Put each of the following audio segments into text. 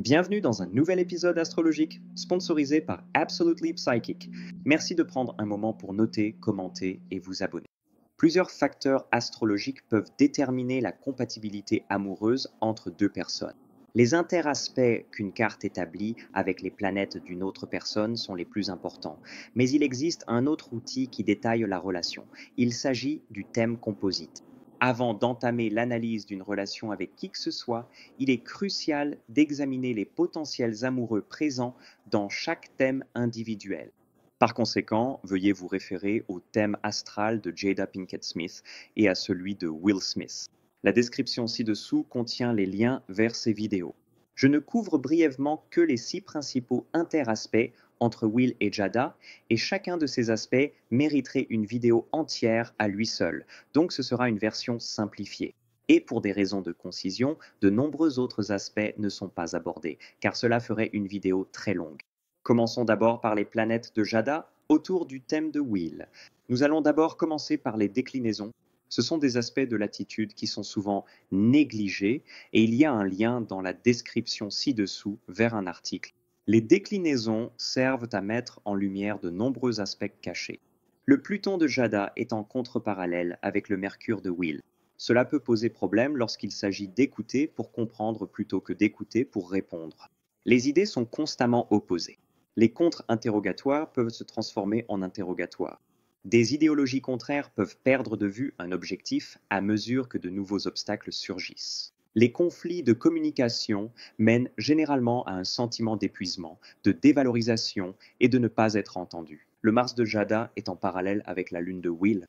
Bienvenue dans un nouvel épisode astrologique, sponsorisé par Absolutely Psychic. Merci de prendre un moment pour noter, commenter et vous abonner. Plusieurs facteurs astrologiques peuvent déterminer la compatibilité amoureuse entre deux personnes. Les interaspects qu'une carte établit avec les planètes d'une autre personne sont les plus importants, mais il existe un autre outil qui détaille la relation. Il s'agit du thème composite. Avant d'entamer l'analyse d'une relation avec qui que ce soit, il est crucial d'examiner les potentiels amoureux présents dans chaque thème individuel. Par conséquent, veuillez vous référer au thème astral de Jada Pinkett Smith et à celui de Will Smith. La description ci-dessous contient les liens vers ces vidéos. Je ne couvre brièvement que les 6 principaux interaspects entre Will et Jada, et chacun de ces aspects mériterait une vidéo entière à lui seul, donc ce sera une version simplifiée. Et pour des raisons de concision, de nombreux autres aspects ne sont pas abordés, car cela ferait une vidéo très longue. Commençons d'abord par les planètes de Jada autour du thème de Will. Nous allons d'abord commencer par les déclinaisons. Ce sont des aspects de l'attitude qui sont souvent négligés et il y a un lien dans la description ci-dessous vers un article. Les déclinaisons servent à mettre en lumière de nombreux aspects cachés. Le Pluton de Jada est en contre-parallèle avec le Mercure de Will. Cela peut poser problème lorsqu'il s'agit d'écouter pour comprendre plutôt que d'écouter pour répondre. Les idées sont constamment opposées. Les contre-interrogatoires peuvent se transformer en interrogatoires. Des idéologies contraires peuvent perdre de vue un objectif à mesure que de nouveaux obstacles surgissent. Les conflits de communication mènent généralement à un sentiment d'épuisement, de dévalorisation et de ne pas être entendu. Le Mars de Jada est en parallèle avec la Lune de Will.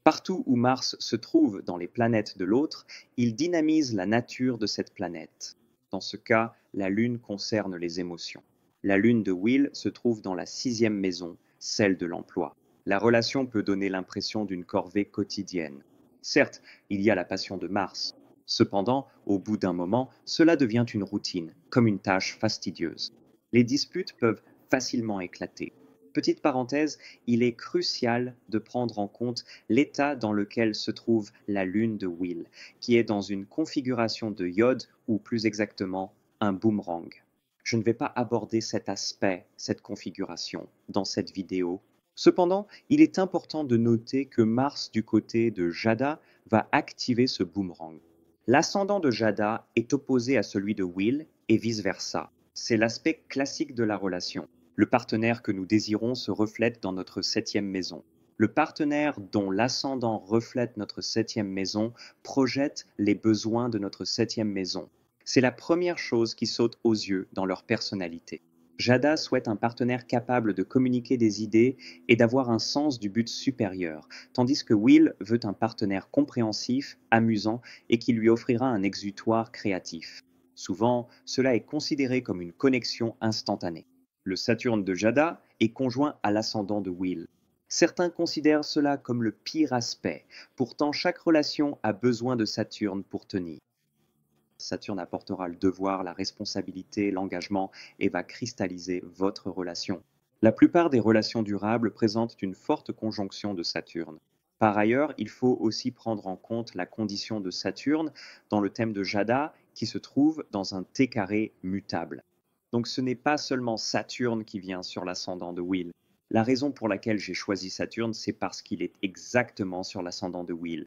Partout où Mars se trouve dans les planètes de l'autre, il dynamise la nature de cette planète. Dans ce cas, la Lune concerne les émotions. La Lune de Will se trouve dans la 6e maison, celle de l'emploi. La relation peut donner l'impression d'une corvée quotidienne. Certes, il y a la passion de Mars. Cependant, au bout d'un moment, cela devient une routine, comme une tâche fastidieuse. Les disputes peuvent facilement éclater. Petite parenthèse, il est crucial de prendre en compte l'état dans lequel se trouve la lune de Will, qui est dans une configuration de iode, ou plus exactement, un boomerang. Je ne vais pas aborder cet aspect, cette configuration, dans cette vidéo. Cependant, il est important de noter que Mars du côté de Jada va activer ce boomerang. L'ascendant de Jada est opposé à celui de Will et vice-versa. C'est l'aspect classique de la relation. Le partenaire que nous désirons se reflète dans notre 7e maison. Le partenaire dont l'ascendant reflète notre 7e maison projette les besoins de notre 7e maison. C'est la première chose qui saute aux yeux dans leur personnalité. Jada souhaite un partenaire capable de communiquer des idées et d'avoir un sens du but supérieur, tandis que Will veut un partenaire compréhensif, amusant et qui lui offrira un exutoire créatif. Souvent, cela est considéré comme une connexion instantanée. Le Saturne de Jada est conjoint à l'ascendant de Will. Certains considèrent cela comme le pire aspect, pourtant chaque relation a besoin de Saturne pour tenir. Saturne apportera le devoir, la responsabilité, l'engagement et va cristalliser votre relation. La plupart des relations durables présentent une forte conjonction de Saturne. Par ailleurs, il faut aussi prendre en compte la condition de Saturne dans le thème de Jada qui se trouve dans un T carré mutable. Donc ce n'est pas seulement Saturne qui vient sur l'ascendant de Will. La raison pour laquelle j'ai choisi Saturne, c'est parce qu'il est exactement sur l'ascendant de Will.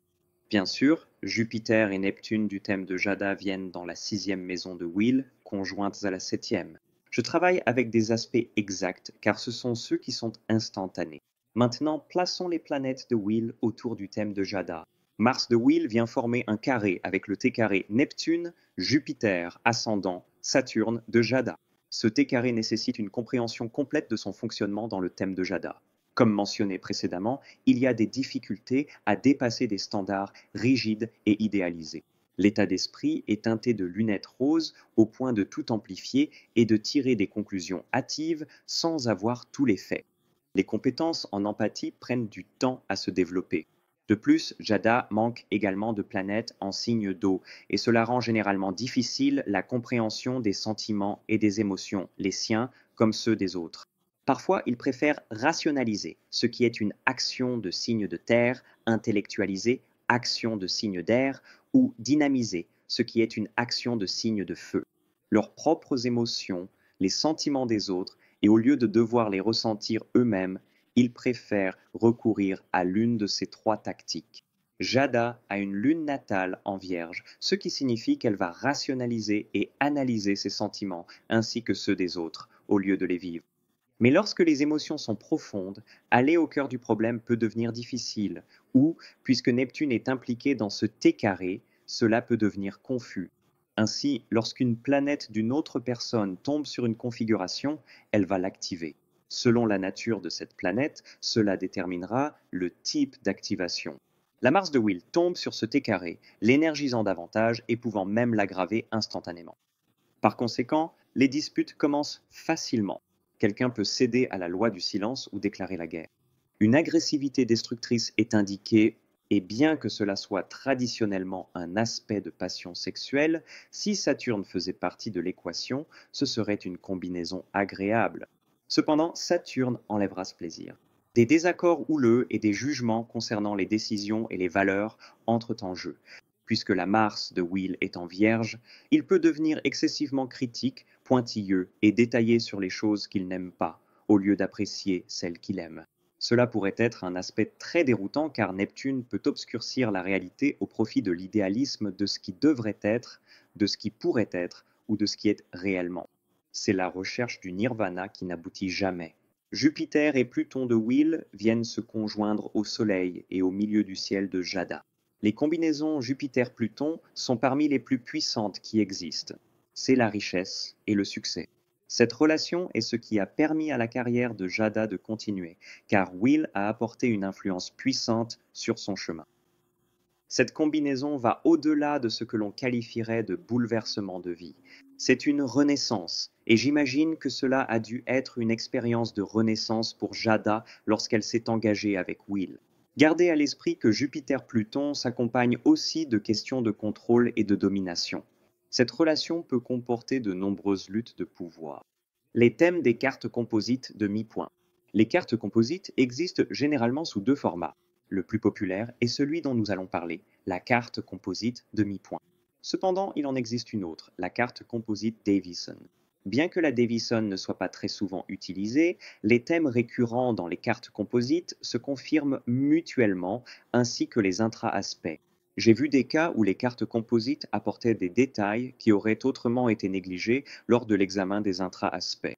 Bien sûr, Jupiter et Neptune du thème de Jada viennent dans la 6e maison de Will, conjointes à la 7e. Je travaille avec des aspects exacts car ce sont ceux qui sont instantanés. Maintenant, plaçons les planètes de Will autour du thème de Jada. Mars de Will vient former un carré avec le T carré Neptune, Jupiter, ascendant, Saturne de Jada. Ce T carré nécessite une compréhension complète de son fonctionnement dans le thème de Jada. Comme mentionné précédemment, il y a des difficultés à dépasser des standards rigides et idéalisés. L'état d'esprit est teinté de lunettes roses au point de tout amplifier et de tirer des conclusions hâtives sans avoir tous les faits. Les compétences en empathie prennent du temps à se développer. De plus, Jada manque également de planètes en signe d'eau et cela rend généralement difficile la compréhension des sentiments et des émotions, les siens comme ceux des autres. Parfois, il préfère rationaliser, ce qui est une action de signe de terre, intellectualiser, action de signe d'air, ou dynamiser, ce qui est une action de signe de feu. leurs propres émotions, les sentiments des autres, et au lieu de devoir les ressentir eux-mêmes, ils préfèrent recourir à l'une de ces trois tactiques. Jada a une lune natale en Vierge, ce qui signifie qu'elle va rationaliser et analyser ses sentiments ainsi que ceux des autres, au lieu de les vivre. Mais lorsque les émotions sont profondes, aller au cœur du problème peut devenir difficile, ou, puisque Neptune est impliqué dans ce T carré, cela peut devenir confus. Ainsi, lorsqu'une planète d'une autre personne tombe sur une configuration, elle va l'activer. Selon la nature de cette planète, cela déterminera le type d'activation. La Mars de Will tombe sur ce T carré, l'énergisant davantage et pouvant même l'aggraver instantanément. Par conséquent, les disputes commencent facilement. Quelqu'un peut céder à la loi du silence ou déclarer la guerre. Une agressivité destructrice est indiquée, et bien que cela soit traditionnellement un aspect de passion sexuelle, si Saturne faisait partie de l'équation, ce serait une combinaison agréable. Cependant, Saturne enlèvera ce plaisir. Des désaccords houleux et des jugements concernant les décisions et les valeurs entrent en jeu. Puisque la Mars de Will est en Vierge, il peut devenir excessivement critique, pointilleux et détaillé sur les choses qu'il n'aime pas, au lieu d'apprécier celles qu'il aime. Cela pourrait être un aspect très déroutant car Neptune peut obscurcir la réalité au profit de l'idéalisme de ce qui devrait être, de ce qui pourrait être ou de ce qui est réellement. C'est la recherche du nirvana qui n'aboutit jamais. Jupiter et Pluton de Will viennent se conjoindre au Soleil et au milieu du ciel de Jada. Les combinaisons Jupiter-Pluton sont parmi les plus puissantes qui existent. C'est la richesse et le succès. Cette relation est ce qui a permis à la carrière de Jada de continuer, car Will a apporté une influence puissante sur son chemin. Cette combinaison va au-delà de ce que l'on qualifierait de bouleversement de vie. C'est une renaissance, et j'imagine que cela a dû être une expérience de renaissance pour Jada lorsqu'elle s'est engagée avec Will. Gardez à l'esprit que Jupiter-Pluton s'accompagne aussi de questions de contrôle et de domination. Cette relation peut comporter de nombreuses luttes de pouvoir. Les thèmes des cartes composites de mi-point. Les cartes composites existent généralement sous deux formats. Le plus populaire est celui dont nous allons parler, la carte composite de mi-point. Cependant, il en existe une autre, la carte composite Davison. Bien que la Davison ne soit pas très souvent utilisée, les thèmes récurrents dans les cartes composites se confirment mutuellement, ainsi que les intra-aspects. J'ai vu des cas où les cartes composites apportaient des détails qui auraient autrement été négligés lors de l'examen des intra-aspects.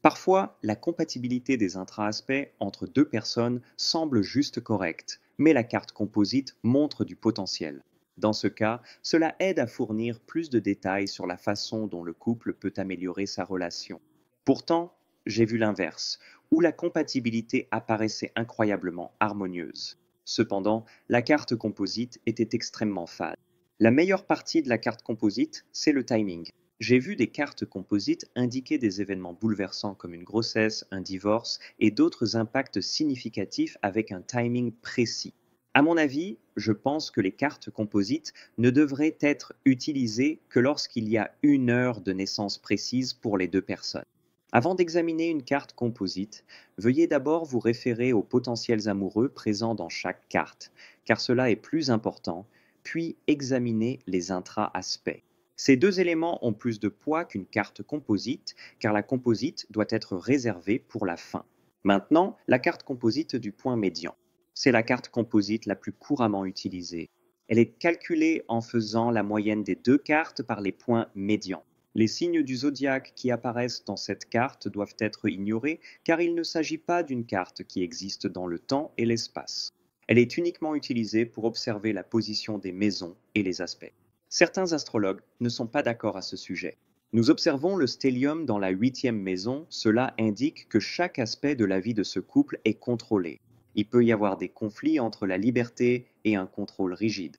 Parfois, la compatibilité des intra-aspects entre deux personnes semble juste correcte, mais la carte composite montre du potentiel. Dans ce cas, cela aide à fournir plus de détails sur la façon dont le couple peut améliorer sa relation. Pourtant, j'ai vu l'inverse, où la compatibilité apparaissait incroyablement harmonieuse. Cependant, la carte composite était extrêmement fade. La meilleure partie de la carte composite, c'est le timing. J'ai vu des cartes composites indiquer des événements bouleversants comme une grossesse, un divorce et d'autres impacts significatifs avec un timing précis. À mon avis, je pense que les cartes composites ne devraient être utilisées que lorsqu'il y a une heure de naissance précise pour les deux personnes. Avant d'examiner une carte composite, veuillez d'abord vous référer aux potentiels amoureux présents dans chaque carte, car cela est plus important, puis examiner les intra-aspects. Ces deux éléments ont plus de poids qu'une carte composite, car la composite doit être réservée pour la fin. Maintenant, la carte composite du point médian. C'est la carte composite la plus couramment utilisée. Elle est calculée en faisant la moyenne des deux cartes par les points médians. Les signes du zodiaque qui apparaissent dans cette carte doivent être ignorés car il ne s'agit pas d'une carte qui existe dans le temps et l'espace. Elle est uniquement utilisée pour observer la position des maisons et les aspects. Certains astrologues ne sont pas d'accord à ce sujet. Nous observons le stellium dans la 8e maison, cela indique que chaque aspect de la vie de ce couple est contrôlé. Il peut y avoir des conflits entre la liberté et un contrôle rigide.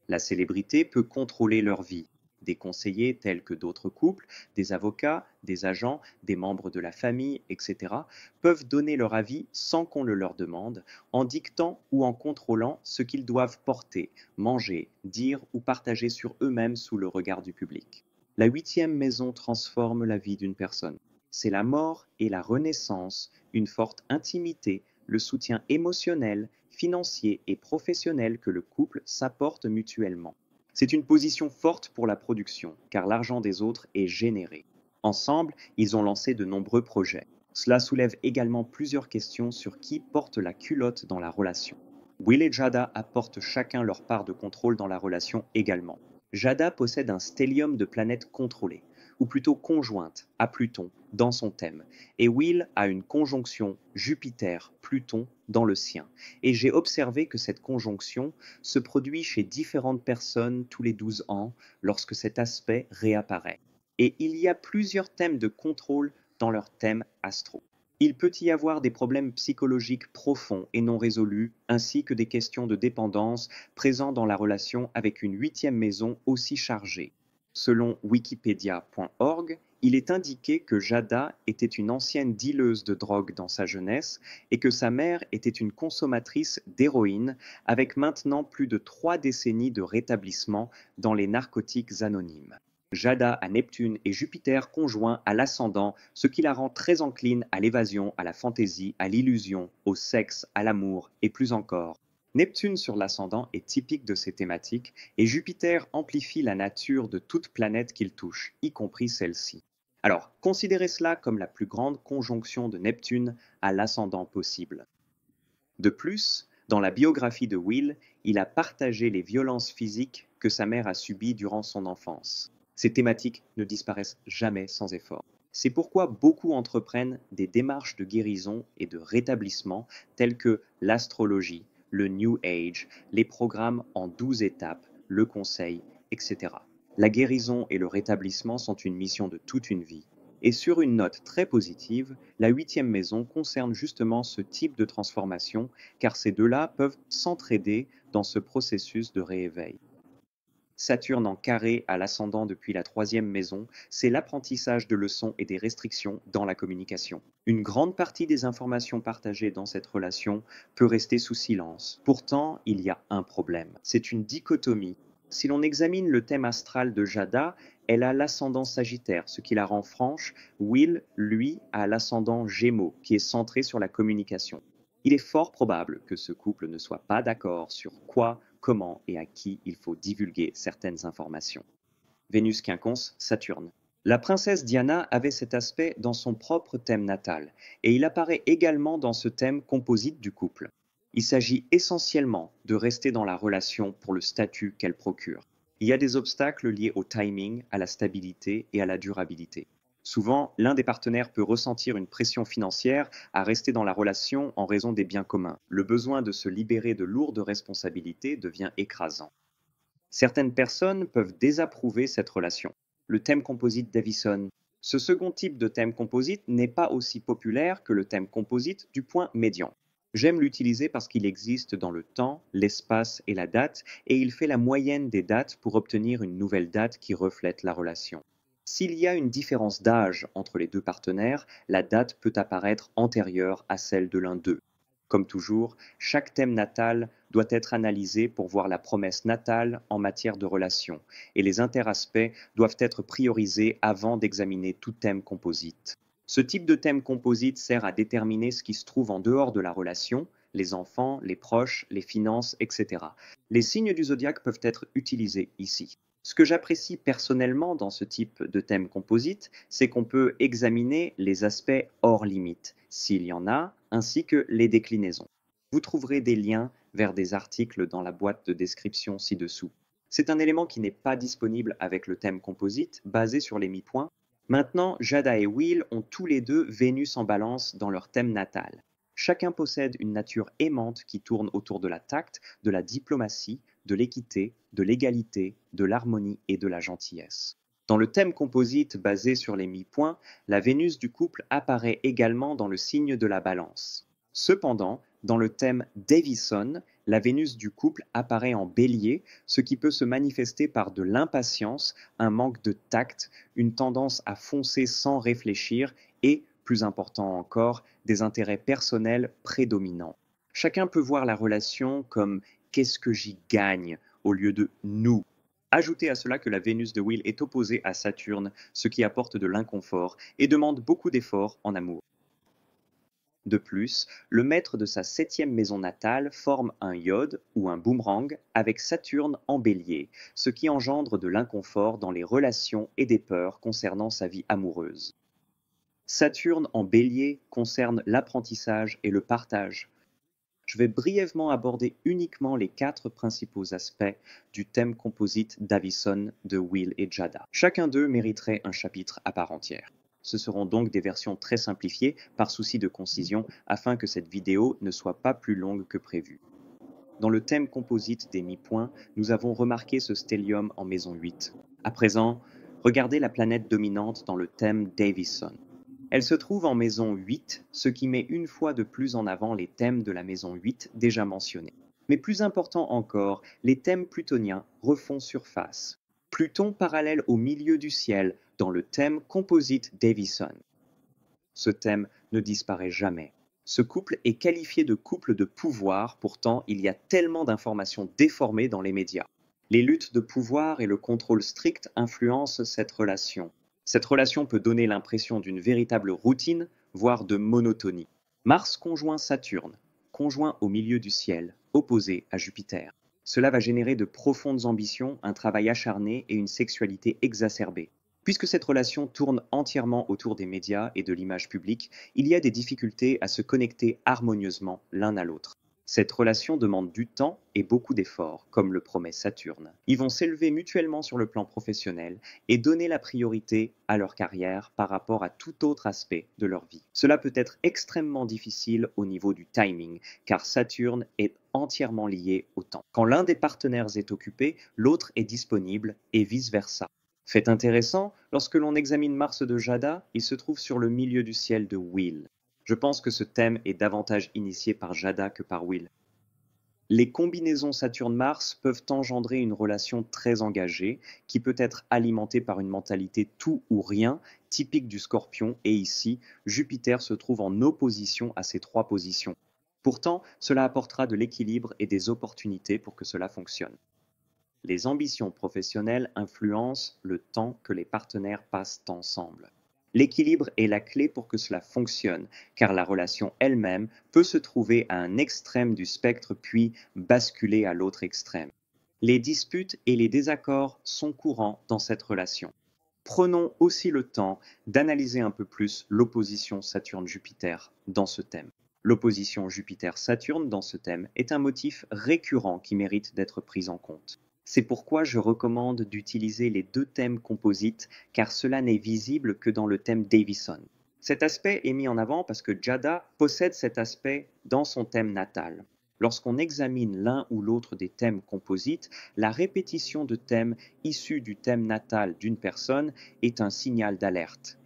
La célébrité peut contrôler leur vie. Des conseillers tels que d'autres couples, des avocats, des agents, des membres de la famille, etc., peuvent donner leur avis sans qu'on le leur demande, en dictant ou en contrôlant ce qu'ils doivent porter, manger, dire ou partager sur eux-mêmes sous le regard du public. La 8e maison transforme la vie d'une personne. C'est la mort et la renaissance, une forte intimité, le soutien émotionnel, financier et professionnel que le couple s'apporte mutuellement. C'est une position forte pour la production, car l'argent des autres est généré. Ensemble, ils ont lancé de nombreux projets. Cela soulève également plusieurs questions sur qui porte la culotte dans la relation. Will et Jada apportent chacun leur part de contrôle dans la relation également. Jada possède un stellium de planètes contrôlées, ou plutôt conjointes, à Pluton, dans son thème, et Will a une conjonction Jupiter-Pluton dans le sien. Et j'ai observé que cette conjonction se produit chez différentes personnes tous les 12 ans lorsque cet aspect réapparaît. Et il y a plusieurs thèmes de contrôle dans leur thème astro. Il peut y avoir des problèmes psychologiques profonds et non résolus, ainsi que des questions de dépendance présentes dans la relation avec une huitième maison aussi chargée. Selon wikipedia.org, il est indiqué que Jada était une ancienne dealeuse de drogue dans sa jeunesse et que sa mère était une consommatrice d'héroïne avec maintenant plus de 3 décennies de rétablissement dans les narcotiques anonymes. Jada a Neptune et Jupiter conjoints à l'ascendant, ce qui la rend très encline à l'évasion, à la fantaisie, à l'illusion, au sexe, à l'amour et plus encore. Neptune sur l'ascendant est typique de ces thématiques et Jupiter amplifie la nature de toute planète qu'il touche, y compris celle-ci. Alors, considérez cela comme la plus grande conjonction de Neptune à l'ascendant possible. De plus, dans la biographie de Will, il a partagé les violences physiques que sa mère a subies durant son enfance. Ces thématiques ne disparaissent jamais sans effort. C'est pourquoi beaucoup entreprennent des démarches de guérison et de rétablissement telles que l'astrologie, le New Age, les programmes en 12 étapes, le conseil, etc. La guérison et le rétablissement sont une mission de toute une vie. Et sur une note très positive, la huitième maison concerne justement ce type de transformation, car ces deux-là peuvent s'entraider dans ce processus de rééveil. Saturne en carré à l'ascendant depuis la troisième maison, c'est l'apprentissage de leçons et des restrictions dans la communication. Une grande partie des informations partagées dans cette relation peut rester sous silence. Pourtant, il y a un problème. C'est une dichotomie. Si l'on examine le thème astral de Jada, elle a l'ascendant Sagittaire, ce qui la rend franche. Will, lui, a l'ascendant Gémeaux, qui est centré sur la communication. Il est fort probable que ce couple ne soit pas d'accord sur quoi, comment et à qui il faut divulguer certaines informations. Vénus quinconce, Saturne. La princesse Diana avait cet aspect dans son propre thème natal, et il apparaît également dans ce thème composite du couple. Il s'agit essentiellement de rester dans la relation pour le statut qu'elle procure. Il y a des obstacles liés au timing, à la stabilité et à la durabilité. Souvent, l'un des partenaires peut ressentir une pression financière à rester dans la relation en raison des biens communs. Le besoin de se libérer de lourdes responsabilités devient écrasant. Certaines personnes peuvent désapprouver cette relation. Le thème composite Davison. Ce second type de thème composite n'est pas aussi populaire que le thème composite du point médian. J'aime l'utiliser parce qu'il existe dans le temps, l'espace et la date, et il fait la moyenne des dates pour obtenir une nouvelle date qui reflète la relation. S'il y a une différence d'âge entre les deux partenaires, la date peut apparaître antérieure à celle de l'un d'eux. Comme toujours, chaque thème natal doit être analysé pour voir la promesse natale en matière de relations, et les interaspects doivent être priorisés avant d'examiner tout thème composite. Ce type de thème composite sert à déterminer ce qui se trouve en dehors de la relation, les enfants, les proches, les finances, etc. Les signes du zodiaque peuvent être utilisés ici. Ce que j'apprécie personnellement dans ce type de thème composite, c'est qu'on peut examiner les aspects hors limite, s'il y en a, ainsi que les déclinaisons. Vous trouverez des liens vers des articles dans la boîte de description ci-dessous. C'est un élément qui n'est pas disponible avec le thème composite, basé sur les mi-points. Maintenant, Jada et Will ont tous les deux Vénus en balance dans leur thème natal. Chacun possède une nature aimante qui tourne autour de la tact, de la diplomatie, de l'équité, de l'égalité, de l'harmonie et de la gentillesse. Dans le thème composite basé sur les mi-points, la Vénus du couple apparaît également dans le signe de la Balance. Cependant, dans le thème Davison, la Vénus du couple apparaît en Bélier, ce qui peut se manifester par de l'impatience, un manque de tact, une tendance à foncer sans réfléchir et, plus important encore, des intérêts personnels prédominants. Chacun peut voir la relation comme « qu'est-ce que j'y gagne ?» au lieu de « nous ». Ajoutez à cela que la Vénus de Will est opposée à Saturne, ce qui apporte de l'inconfort et demande beaucoup d'efforts en amour. De plus, le maître de sa 7e maison natale forme un iode ou un boomerang avec Saturne en bélier, ce qui engendre de l'inconfort dans les relations et des peurs concernant sa vie amoureuse. Saturne en bélier concerne l'apprentissage et le partage. Je vais brièvement aborder uniquement les 4 principaux aspects du thème composite d'Avison de Will et Jada. Chacun d'eux mériterait un chapitre à part entière. Ce seront donc des versions très simplifiées par souci de concision afin que cette vidéo ne soit pas plus longue que prévu. Dans le thème composite des mi-points, nous avons remarqué ce stellium en maison 8. À présent, regardez la planète dominante dans le thème d'Avison. Elle se trouve en maison 8, ce qui met une fois de plus en avant les thèmes de la maison 8 déjà mentionnés. Mais plus important encore, les thèmes plutoniens refont surface. Pluton parallèle au milieu du ciel dans le thème composite d'Avison. Ce thème ne disparaît jamais. Ce couple est qualifié de couple de pouvoir, pourtant il y a tellement d'informations déformées dans les médias. Les luttes de pouvoir et le contrôle strict influencent cette relation. Cette relation peut donner l'impression d'une véritable routine, voire de monotonie. Mars conjoint Saturne, conjoint au milieu du ciel, opposé à Jupiter. Cela va générer de profondes ambitions, un travail acharné et une sexualité exacerbée. Puisque cette relation tourne entièrement autour des médias et de l'image publique, il y a des difficultés à se connecter harmonieusement l'un à l'autre. Cette relation demande du temps et beaucoup d'efforts, comme le promet Saturne. Ils vont s'élever mutuellement sur le plan professionnel et donner la priorité à leur carrière par rapport à tout autre aspect de leur vie. Cela peut être extrêmement difficile au niveau du timing, car Saturne est entièrement lié au temps. Quand l'un des partenaires est occupé, l'autre est disponible et vice-versa. Fait intéressant, lorsque l'on examine Mars de Jada, il se trouve sur le milieu du ciel de Will. Je pense que ce thème est davantage initié par Jada que par Will. Les combinaisons Saturne-Mars peuvent engendrer une relation très engagée, qui peut être alimentée par une mentalité tout ou rien, typique du Scorpion, et ici, Jupiter se trouve en opposition à ces 3 positions. Pourtant, cela apportera de l'équilibre et des opportunités pour que cela fonctionne. Les ambitions professionnelles influencent le temps que les partenaires passent ensemble. L'équilibre est la clé pour que cela fonctionne, car la relation elle-même peut se trouver à un extrême du spectre puis basculer à l'autre extrême. Les disputes et les désaccords sont courants dans cette relation. Prenons aussi le temps d'analyser un peu plus l'opposition Saturne-Jupiter dans ce thème. L'opposition Jupiter-Saturne dans ce thème est un motif récurrent qui mérite d'être pris en compte. C'est pourquoi je recommande d'utiliser les 2 thèmes composites, car cela n'est visible que dans le thème d'Avison. Cet aspect est mis en avant parce que Jada possède cet aspect dans son thème natal. Lorsqu'on examine l'un ou l'autre des thèmes composites, la répétition de thèmes issus du thème natal d'une personne est un signal d'alerte.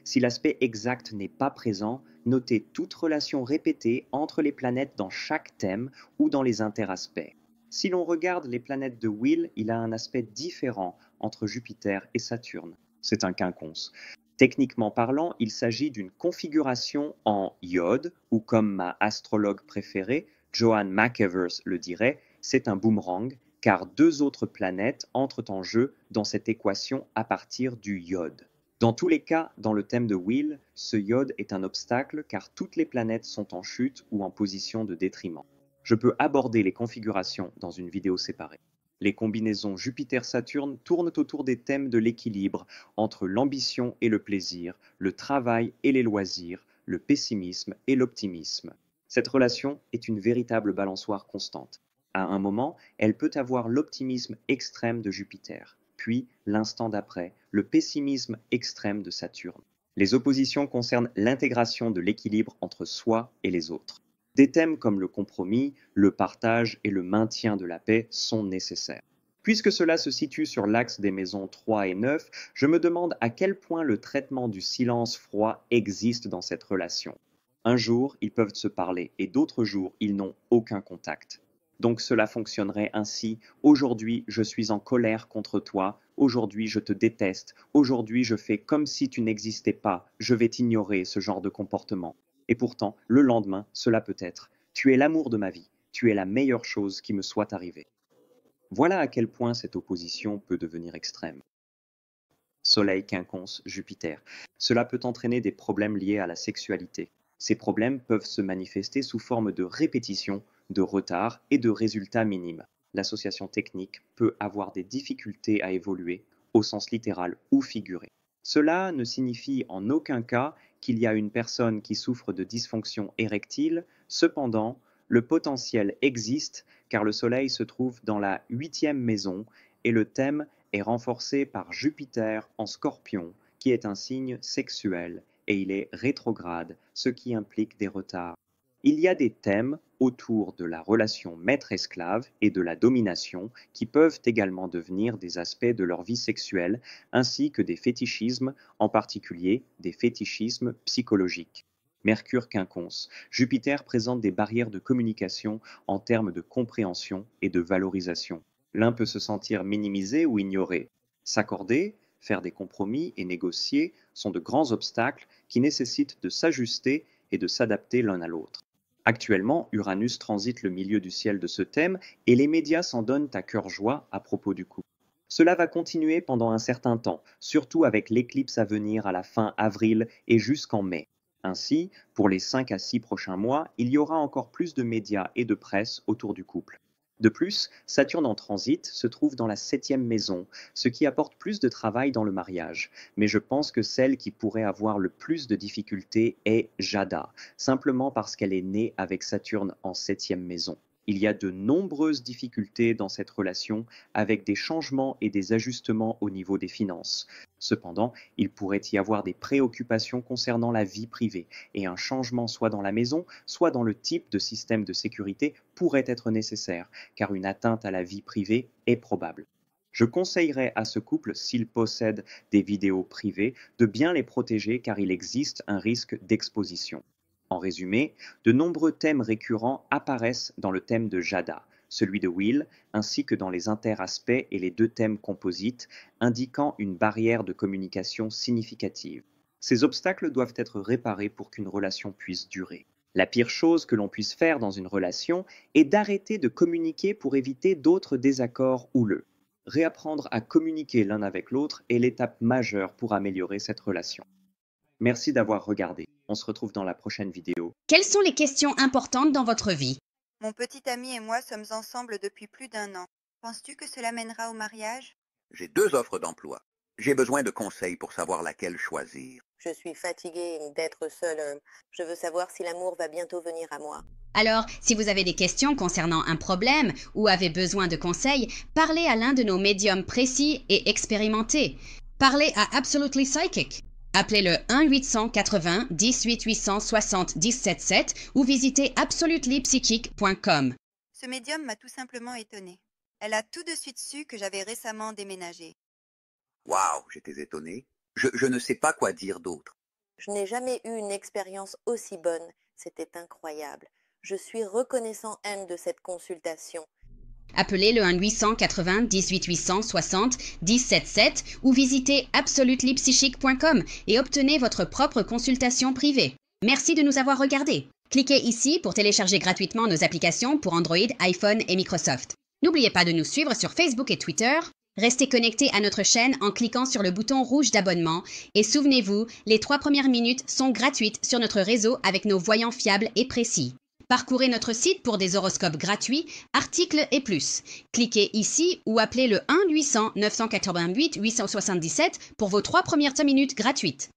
Si l'aspect exact n'est pas présent, notez toute relation répétée entre les planètes dans chaque thème ou dans les interaspects. Si l'on regarde les planètes de Will, il a un aspect différent entre Jupiter et Saturne. C'est un quinconce. Techniquement parlant, il s'agit d'une configuration en iode, ou comme ma astrologue préférée, Joanne McEvers le dirait, c'est un boomerang, car 2 autres planètes entrent en jeu dans cette équation à partir du iode. Dans tous les cas, dans le thème de Will, ce iode est un obstacle car toutes les planètes sont en chute ou en position de détriment. Je peux aborder les configurations dans une vidéo séparée. Les combinaisons Jupiter-Saturne tournent autour des thèmes de l'équilibre entre l'ambition et le plaisir, le travail et les loisirs, le pessimisme et l'optimisme. Cette relation est une véritable balançoire constante. À un moment, elle peut avoir l'optimisme extrême de Jupiter, puis, l'instant d'après, le pessimisme extrême de Saturne. Les oppositions concernent l'intégration de l'équilibre entre soi et les autres. Des thèmes comme le compromis, le partage et le maintien de la paix sont nécessaires. Puisque cela se situe sur l'axe des maisons 3 et 9, je me demande à quel point le traitement du silence froid existe dans cette relation. Un jour, ils peuvent se parler et d'autres jours, ils n'ont aucun contact. Donc cela fonctionnerait ainsi: aujourd'hui je suis en colère contre toi, aujourd'hui je te déteste, aujourd'hui je fais comme si tu n'existais pas, je vais t'ignorer, ce genre de comportement. Et pourtant, le lendemain, cela peut être: tu es l'amour de ma vie, tu es la meilleure chose qui me soit arrivée. Voilà à quel point cette opposition peut devenir extrême. Soleil, quinconce, Jupiter. Cela peut entraîner des problèmes liés à la sexualité. Ces problèmes peuvent se manifester sous forme de répétition, de retard et de résultats minimes. L'association technique peut avoir des difficultés à évoluer, au sens littéral ou figuré. Cela ne signifie en aucun cas qu'il y a une personne qui souffre de dysfonction érectile, cependant, le potentiel existe car le Soleil se trouve dans la 8e maison et le thème est renforcé par Jupiter en Scorpion, qui est un signe sexuel, et il est rétrograde, ce qui implique des retards. Il y a des thèmes autour de la relation maître-esclave et de la domination qui peuvent également devenir des aspects de leur vie sexuelle, ainsi que des fétichismes, en particulier des fétichismes psychologiques. Mercure quinconce, Jupiter présente des barrières de communication en termes de compréhension et de valorisation. L'un peut se sentir minimisé ou ignoré. S'accorder, faire des compromis et négocier sont de grands obstacles qui nécessitent de s'ajuster et de s'adapter l'un à l'autre. Actuellement, Uranus transite le milieu du ciel de ce thème et les médias s'en donnent à cœur joie à propos du couple. Cela va continuer pendant un certain temps, surtout avec l'éclipse à venir à la fin avril et jusqu'en mai. Ainsi, pour les 5 à 6 prochains mois, il y aura encore plus de médias et de presse autour du couple. De plus, Saturne en transit se trouve dans la 7e maison, ce qui apporte plus de travail dans le mariage. Mais je pense que celle qui pourrait avoir le plus de difficultés est Jada, simplement parce qu'elle est née avec Saturne en 7e maison. Il y a de nombreuses difficultés dans cette relation avec des changements et des ajustements au niveau des finances. Cependant, il pourrait y avoir des préoccupations concernant la vie privée et un changement soit dans la maison, soit dans le type de système de sécurité pourrait être nécessaire, car une atteinte à la vie privée est probable. Je conseillerais à ce couple, s'il possède des vidéos privées, de bien les protéger car il existe un risque d'exposition. En résumé, de nombreux thèmes récurrents apparaissent dans le thème de Jada, celui de Will, ainsi que dans les interaspects et les 2 thèmes composites, indiquant une barrière de communication significative. Ces obstacles doivent être réparés pour qu'une relation puisse durer. La pire chose que l'on puisse faire dans une relation est d'arrêter de communiquer pour éviter d'autres désaccords houleux. Réapprendre à communiquer l'un avec l'autre est l'étape majeure pour améliorer cette relation. Merci d'avoir regardé. On se retrouve dans la prochaine vidéo. Quelles sont les questions importantes dans votre vie? Mon petit ami et moi sommes ensemble depuis plus d'1 an. Penses-tu que cela mènera au mariage? J'ai 2 offres d'emploi. J'ai besoin de conseils pour savoir laquelle choisir. Je suis fatiguée d'être seule. Je veux savoir si l'amour va bientôt venir à moi. Alors, si vous avez des questions concernant un problème ou avez besoin de conseils, parlez à l'un de nos médiums précis et expérimentés. Parlez à Absolutely Psychic. Appelez le 1-800-80-18-860-17-7 ou visitez absolutelypsychic.com. Ce médium m'a tout simplement étonnée. Elle a tout de suite su que j'avais récemment déménagé. Waouh, j'étais étonné. Je ne sais pas quoi dire d'autre. Je n'ai jamais eu une expérience aussi bonne. C'était incroyable. Je suis reconnaissant, Anne, de cette consultation. Appelez le 1-800-80-18-860-17-7 ou visitez absolutelypsychic.com et obtenez votre propre consultation privée. Merci de nous avoir regardés. Cliquez ici pour télécharger gratuitement nos applications pour Android, iPhone et Microsoft. N'oubliez pas de nous suivre sur Facebook et Twitter. Restez connectés à notre chaîne en cliquant sur le bouton rouge d'abonnement et souvenez-vous, les 3 premières minutes sont gratuites sur notre réseau avec nos voyants fiables et précis. Parcourez notre site pour des horoscopes gratuits, articles et plus. Cliquez ici ou appelez le 1-800-988-877 pour vos 3 premières minutes gratuites.